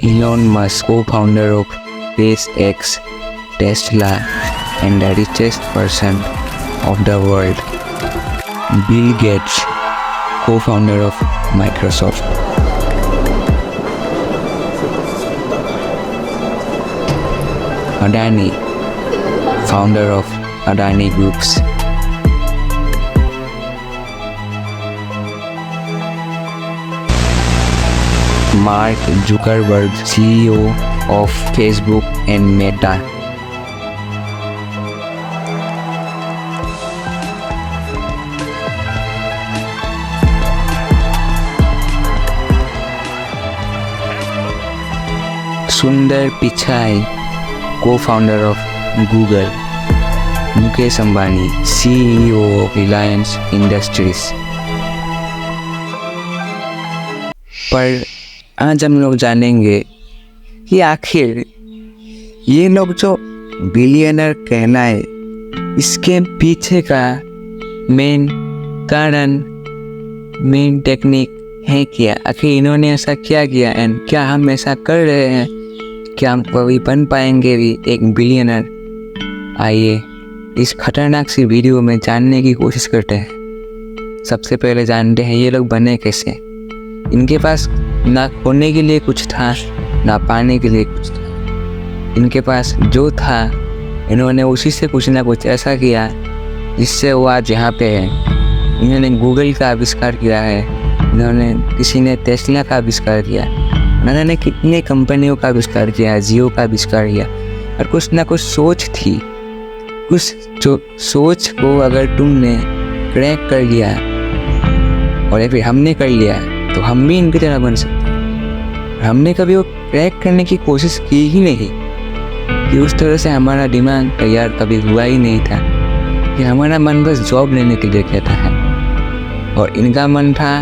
Elon Musk, co-founder of SpaceX, Tesla, and the richest person of the world. Bill Gates, co-founder of Microsoft. Adani, founder of Adani Groups. Mark Zuckerberg, CEO of Facebook and Meta. Sundar Pichai, co-founder of Google. Mukesh Ambani, CEO of Reliance Industries. पर आज हम लोग जानेंगे कि आखिर ये लोग जो बिलियनर कहलाए, इसके पीछे का मेन कारण, मेन टेक्निक है क्या? आखिर इन्होंने ऐसा क्या किया एंड क्या हम ऐसा कर रहे हैं? क्या हम कभी बन पाएंगे भी एक बिलियनर? आइए इस खतरनाक सी वीडियो में जानने की कोशिश करते हैं। सबसे पहले जानते हैं ये लोग बने कैसे। इनके पास ना खोने के लिए कुछ था, ना पाने के लिए कुछ था। इनके पास जो था, इन्होंने उसी से कुछ ना कुछ ऐसा किया जिससे वो आज यहाँ पे है। इन्होंने गूगल का आविष्कार किया है, इन्होंने किसी ने टेस्ला का आविष्कार किया, इन्होंने कितने कंपनियों का आविष्कार किया, जियो का आविष्कार किया। और कुछ ना कुछ सोच थी, कुछ जो सोच को अगर तुमने क्रैक कर लिया और या फिर हमने कर लिया तो हम भी इनकी तरह बन सकते। हमने कभी वो क्रैक करने की कोशिश की ही नहीं कि उस तरह से हमारा दिमाग तैयार कभी हुआ ही नहीं था कि हमारा मन बस जॉब लेने के लिए कहता है और इनका मन था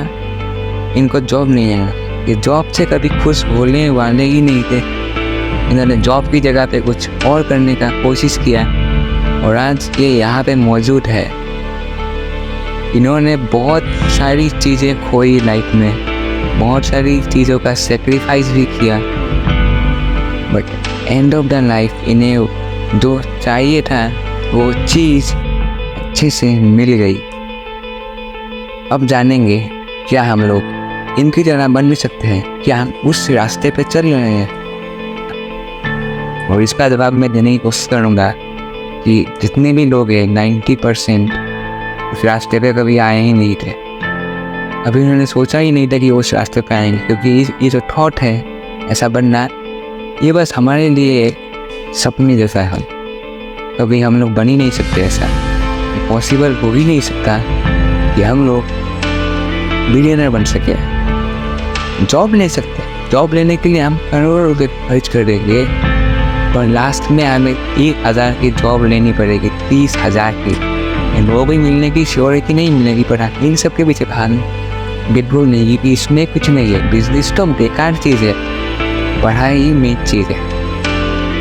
इनको जॉब नहीं है। ये जॉब से कभी खुश होने वाले ही नहीं थे। इन्होंने जॉब की जगह पे कुछ और करने का कोशिश किया और आज ये यहाँ पे मौजूद है। इन्होंने बहुत सारी चीज़ें खोई लाइफ में, बहुत सारी चीज़ों का सेक्रीफाइस भी किया, but end of the life इन्हें जो चाहिए था वो चीज़ अच्छे से मिल गई। अब जानेंगे क्या हम लोग इनकी तरह बन भी सकते हैं, क्या हम उस रास्ते पे चल रहे हैं? और इसका जवाब मैं देने की कोशिश करूँगा कि जितने भी लोग हैं 90% उस रास्ते पे कभी आए ही नहीं थे। अभी उन्होंने सोचा ही नहीं था कि वो उस रास्ते पे आएंगे, क्योंकि ये जो थॉट है ऐसा बनना, ये बस हमारे लिए सपने जैसा है। कभी हम लोग बन ही नहीं सकते, ऐसा पॉसिबल हो ही नहीं सकता कि हम लोग बिलियनर बन सके। जॉब ले सकते, जॉब लेने के लिए हम करोड़ों रुपये खर्च कर देंगे, पर लास्ट में हमें 1,000 की जॉब लेनी पड़ेगी, 30,000 की। वो भी मिलने की श्योरिटी नहीं मिलेगी, पर इन सब के पीछे भाग बिल्कुल नहीं कि इसमें कुछ नहीं है। बिजनेस तो बेकार चीज़ है, पढ़ाई ही मेन चीज़ है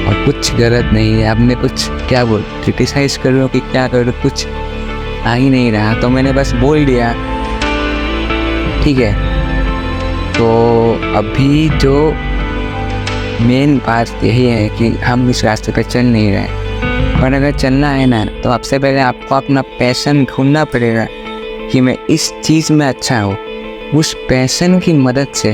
और कुछ गलत नहीं है। अब मैं कुछ क्या बोल क्रिटिसाइज कर रहा हूँ कि क्या करो, कुछ आ ही नहीं रहा तो मैंने बस बोल दिया, ठीक है। तो अभी जो मेन बात यही है कि हम इस रास्ते पर चल नहीं रहे, पर अगर चलना है ना तो सबसे पहले आपको अपना पैशन ढूंढना पड़ेगा कि मैं इस चीज़ में अच्छा हूँ। उस पैशन की मदद से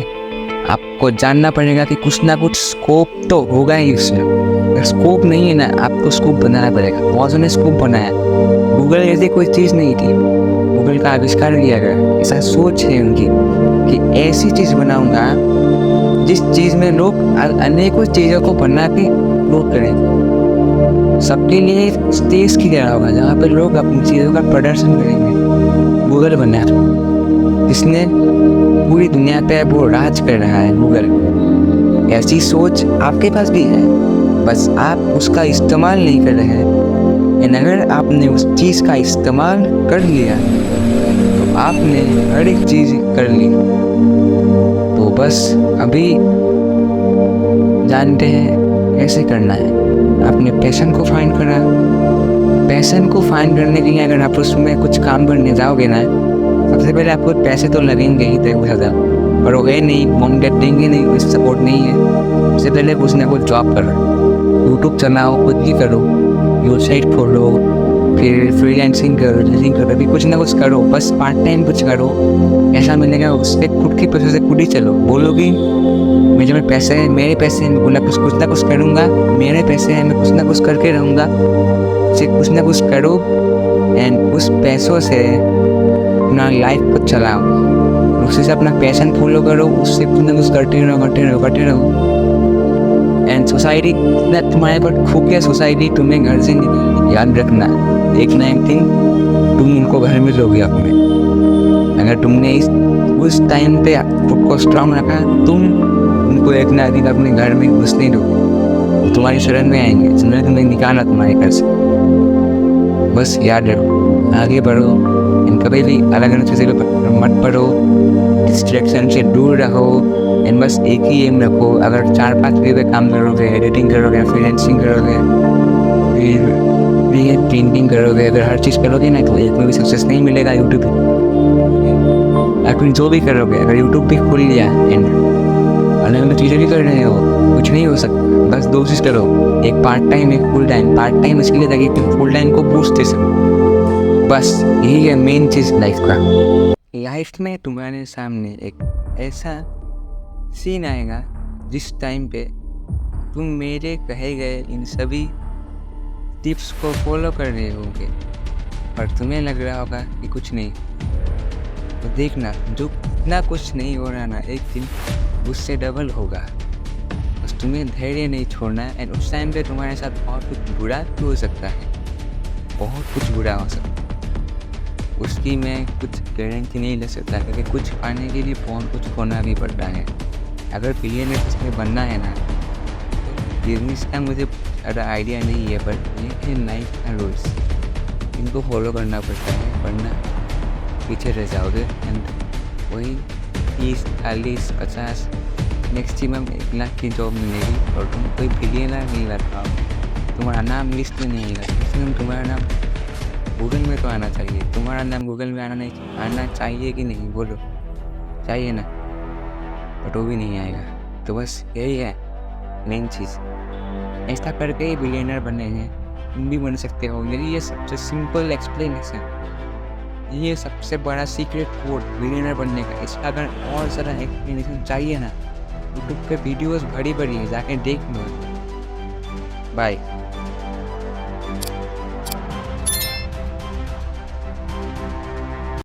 आपको जानना पड़ेगा कि कुछ ना कुछ स्कोप तो होगा ही उसमें। अगर स्कोप नहीं है ना, आपको स्कोप बनाना पड़ेगा। बहुत ने स्कोप बनाया, गूगल ऐसी कोई चीज़ नहीं थी, गूगल का आविष्कार किया गया। ऐसा सोच है उनकी कि ऐसी चीज़ बनाऊंगा जिस चीज़ में लोग अनेकों चीज़ों को बना के लोग करें। सबके लिए स्टेज की तरह होगा जहाँ पर लोग अपनी चीज़ों का प्रदर्शन करेंगे। गूगल बना जिसने पूरी दुनिया पे वो राज कर रहा है, गूगल। ऐसी सोच आपके पास भी है, बस आप उसका इस्तेमाल नहीं कर रहे हैं। अगर आपने उस चीज़ का इस्तेमाल कर लिया तो आपने हर एक चीज़ कर ली। तो बस अभी जानते हैं कैसे करना है। आपने पैशन को फाइंड करा, पैशन को फाइंड करने के लिए अगर आप उसमें कुछ काम करने जाओगे ना, सबसे पहले आपको पैसे तो लगेंगे ही ज़्यादा। और वो है नहीं, मॉम डैड देंगे नहीं, कोई सपोर्ट नहीं है। उससे पहले कुछ ना कुछ जॉब करो, यूट्यूब चलाओ, खुद ही करो, वेबसाइट खोलो, फिर फ्रीलांसिंग करो, रीडिंग करो, अभी कुछ ना कुछ करो, बस पार्ट टाइम कुछ करो। ऐसा मिलेगा उससे खुद की पैसे से खुद ही चलो। बोलोगी मेरे में पैसे हैं, मेरे पैसे हैं, मैं कुछ ना कुछ करूँगा, मेरे पैसे हैं, मैं कुछ ना कुछ करके रहूँगा। से कुछ ना कुछ करो एंड उस पैसों से अपना लाइफ को चलाओ, उसी से अपना पैशन फॉलो करो, उससे कुछ ना कुछ करते रहो। एंड सोसाइटी ना तुम्हारे पर खुफिया सोसाइटी तुम्हें घर से निकाल, याद रखना एक ना एक दिन तुम उनको घर में लोगे अपने। अगर तुमने उस टाइम पे खुद को स्ट्रांग रखा, तुम उनको एक ना दिन अपने घर में घुसने दो, तुम्हारी शरण में आएंगे, जिन्होंने तुम्हें निकाला तुम्हारे घर से। बस याद रखो, आगे बढ़ो एंड कभी भी अलग अलग चीज़ों पर मत पढ़ो, डिस्ट्रैक्शन से दूर रहो एंड बस एक ही एम रखो। अगर 4-5 जगह पे काम करोगे, एडिटिंग करोगे, फ्रीलांसिंग करोगे, फिर पेंटिंग करोगे, अगर हर चीज़ करोगे ना तो एक में भी सक्सेस नहीं मिलेगा यूट्यूब पे। अगर जो भी करोगे, अगर यूट्यूब भी खोल लिया एंड अलग अलग चीज़ें भी कर रहे हो, कुछ नहीं हो सकता। बस 2 चीज़ करो, एक पार्ट टाइम, एक फुल टाइम। पार्ट टाइम इसके लिए ताकि तुम फुल टाइम को बूस्ट दे सको। बस यही है मेन चीज़ लाइफ का। लाइफ में तुम्हारे सामने एक ऐसा सीन आएगा जिस टाइम पे तुम मेरे कहे गए इन सभी टिप्स को फॉलो कर रहे होगे और तुम्हें लग रहा होगा कि कुछ नहीं, तो देखना जो इतना कुछ नहीं हो रहा ना, एक दिन उससे डबल होगा। बस तुम्हें धैर्य नहीं छोड़ना है एंड उस टाइम पे तुम्हारे साथ बहुत कुछ बुरा भी हो सकता है, बहुत कुछ बुरा हो सकता है। उसकी मैं कुछ गारंटी नहीं ले सकता, क्योंकि कुछ पाने के लिए बहुत कुछ खोना भी पड़ता है। अगर बिलियनर इसमें बनना है ना, तो बिजनेस का मुझे ज़्यादा आइडिया नहीं है, पर ये है लाइफ का रूल्स, इनको फॉलो करना पड़ता है, वरना पीछे रह जाओगे। एंड वही 30, 40, 50 मैक्सिमम 1 लाख की जॉब मिलेगी और तुम कोई बिलियनर नहीं बन पाओगे। तुम्हारा नाम लिस्ट में नहीं आएगा, मैक्सिमम तुम्हारा नाम गूगल में तो आना चाहिए। तुम्हारा नाम गूगल में आना चाहिए कि नहीं, बोलो, चाहिए ना? बट वो भी नहीं आएगा। तो बस यही है मेन चीज़, ऐसा करके ही बिलियनर बने हैं, तुम भी बन सकते हो। मेरी ये सबसे सिंपल एक्सप्लेनेशन, ये सबसे बड़ा सीक्रेट कोड बिलियनर बनने का। इसका अगर और ज़्यादा एक्सप्लेनेशन चाहिए ना, यूट्यूब पे वीडियोस बड़ी है, जाके देख लो। बाय।